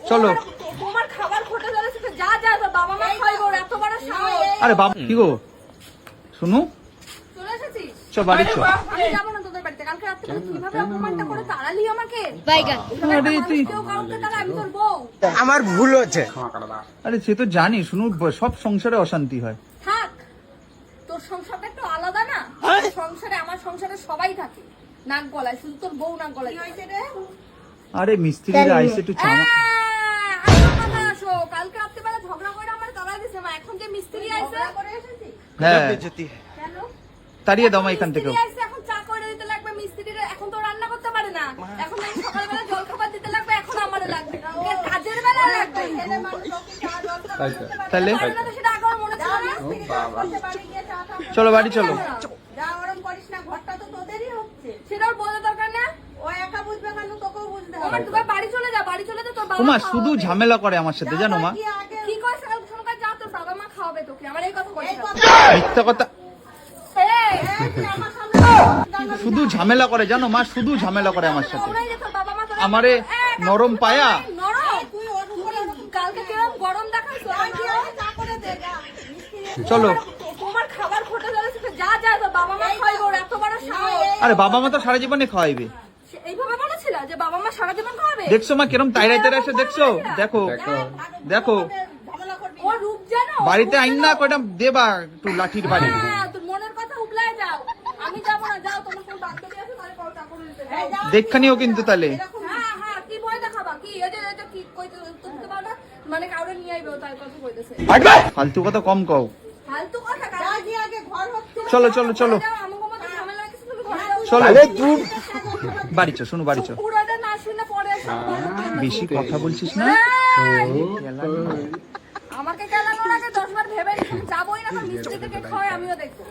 চলো। তোমার খাবার খোটা জ্বলেছে তো যা যা বাবা মা খাইবো ওর এত বড় সাহস। আরে বাবা কি গো শুনু চলে এসেছিস? চ বাড়ি চ। আমি যাবো না তোদের বাড়িতে। কালকে রাত্রে কিভাবে অপমানটা করে তাড়ালি আমাকে। আরে তুই কেউ কাউকে তাড়া, আমি তোর বউ। আমার ভুল হচ্ছে। আরে সে তো জানি শুনু সব সংসারে অশান্তি হয়। থাক, তোর সংসারটা একটু আলাদা না। সংসারে আমার সংসারে সবাই থাকে নাক গলায়, শুধু তোর বউ নাক গলায়। কি হয়েছে রে? আরে মিস্ত্রিরা আইসে একটু চামা। আসো, কালকে রাত্রিবেলা ঝগড়া করে আমার তাড়া দিছে মা। এখন যে মিস্ত্রি আইছে করে এসেছি। হ্যাঁ কেন? তাড়িয়ে দাও মা এখান থেকে। মিস্ত্রি আইছে, এখন চা করে দিতে লাগবে। মিস্ত্রিরা এখন তো রান্না করতে পারে না। এখন এই সকালবেলা জল খাবার দিতে লাগবে, এখন আমারে লাগবে। ওর কাজের বেলা লাগবে। ছেলে মানুষ ওকে চা জল খাবার দিতে পারে। তাহলে পারে না তো সেটা আগে আমার মনে ছিল না। বাড়ি গিয়ে চা খাবো। চলো বাড়ি চলো। যা ওরম করিস না, ঘরটা তো তোদেরই হচ্ছে। সেটা ওর বোঝা দরকার না। ও একা বুঝবে কেন, তোকেও বুঝতে হবে। তুই বাড়ি চলে যা, বাড়ি চলে যা, তোর বাবা তোমা খাওয়াবে। শুধু ঝামেলা করে আমার সাথে জানো মা। কি কয় সকাল সকাল যা, তোর বাবা মা খাওয়াবে তোকে। আমার এই কথা কইছ। মিথ্যা কথা এই তুই আমার সামনে শুধু ঝামেলা করে জানো মা, শুধু ঝামেলা করে আমার সাথে। ওরাই যে তোর বাবা মা তোর আমারে নরম পায়া। নরম তুই ওর উপরে কালকে কিরকম গরম দেখাইছো। চা করে দে যা। চলো। তোমার খাবার খোটা জ্বলেছে তো যা যা, তোর বাবা মা খাইবো ওর এত বড় সাহস। আরে বাবা মা তো সারা জীবনে খাওয়াইবে। এইভাবে বলেছিল যে বাবা মা সারা জীবন খাওয়াবে। দেখছো মা কিরম তাইরাইতে আসে, দেখছো? দেখো দেখো ও রূপ জানো। বাড়িতে আইন না কয়টা দেবা একটু লাঠির বাড়ি। হ্যাঁ, তোর মনের কথা উগলায় যাও। আমি যাব না, যাও। তোমার কোন বান্ধবী আছে তাহলে কল চা করে দিতে যাও। দেখখানিও কিন্তু তাহলে। হ্যাঁ হ্যাঁ, কি ভয় দেখাবা? কি এই যে এটা কি কইতে তুলতে পারো না, মানে কাউরে নিয়ে আইবে তার কথা কইতেছে। ফালতু কথা কম কও। ফালতু কথা কাজ দিয়ে আগে ঘর হচ্ছে। চলো চলো চলো যাও, আমাকে মত ঝামেলা লাগছে, তুমি ঘরে যাও। চলো আরে তুই বাড়ি চ, শুনু বাড়ি চ। পুরোটা না শুনে পরে এসে বেশি কথা বলছিস না। আমাকে কেলানোর আগে 10 বার ভেবে নিস। যাবোই না তো, মিষ্টি থেকে খাওয়াই আমিও দেখবো।